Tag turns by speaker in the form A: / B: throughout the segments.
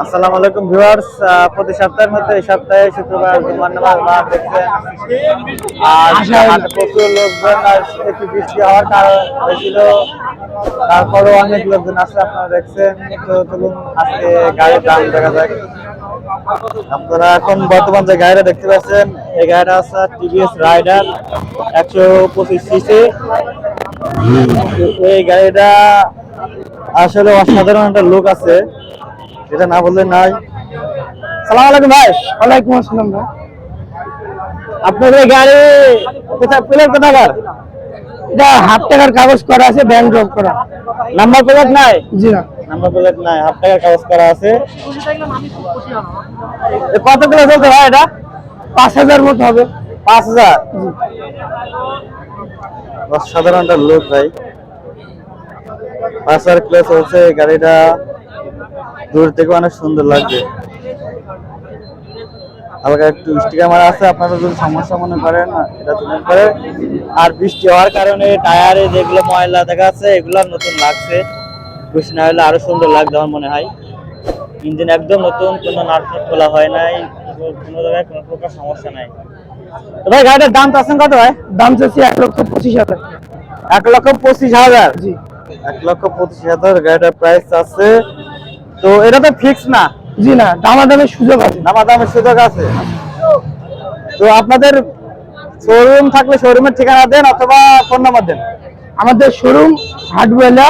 A: আসসালামু আলাইকুম ভিউয়ার্স, প্রতি সপ্তাহের মতো এই সপ্তাহে শুক্রবার জুমার নামাজ বাদ দেখছেন। আর হাটে প্রচুর লোকজন, আর একটু বৃষ্টি হওয়ার কারণ হয়েছিল, তারপরেও অনেক লোকজন আছে আপনারা দেখছেন। তো চলুন আজকে গাড়ির দাম দেখা যাক। আপনারা এখন বর্তমান যে গাড়িটা দেখতে পাচ্ছেন, এই গাড়িটা আছে টিভিএস রাইডার 125 সিসি। এই গাড়িটা আসলে অসাধারণ একটা লুক আছে, এটা না বললে নাই। সালাম আলাইকুম ভাই।
B: ওয়ালাইকুম আসসালাম ভাই।
A: আপনাদের গাড়ি কোথায় পেলেন, কোথাকার?
B: এটা হাফ টাকার কাগজ করা আছে, ব্যাংক জব করা।
A: নাম্বার প্লেট নাই?
B: জি না,
A: নাম্বার প্লেট নাই, হাফ টাকার কাগজ করা আছে। কত কিলো চলছে ভাই এটা?
B: 5,000 মতো হবে।
A: 5,000? অসাধারণ একটা লুক ভাই, 5,000 কিলো চলছে। গাড়িটা দূর থেকে অনেক সুন্দর লাগবে। হালকা একটু স্টিকার মারা আছে, আপনারা যদি সমস্যা মনে করেন এটা তুলন করে। আর বৃষ্টি হওয়ার কারণে টায়ারে যেগুলো ময়লা দেখা যাচ্ছে এগুলো নতুন লাগছে, বৃষ্টি না হলে আরো সুন্দর লাগবে আমার মনে হয়। ইঞ্জিন একদম নতুন, কোনো নাট খোলা হয় নাই, কোনো জায়গায় কোনো প্রকার সমস্যা নাই। তো ভাই গাড়িটার দাম চাচ্ছেন কত ভাই?
B: দাম চাচ্ছি 1,25,000।
A: 1,25,000?
B: জি।
A: 1,25,000 গাড়িটার প্রাইস আছে। তো এটা তো ফিক্স না?
B: জি না, দামাদামের সুযোগ আছে।
A: দামাদামের সুযোগ আছে। তো আপনাদের শোরুম থাকলে শোরুমের ঠিকানা দেন অথবা ফোন নাম্বার দেন।
B: আমাদের শোরুম হাটবেলা,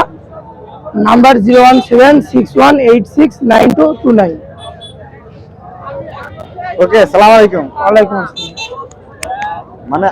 B: নাম্বার 01761869229।
A: ওকে, সালাম আলাইকুম।
B: ওয়ালাইকুম আসসালাম।
A: মানে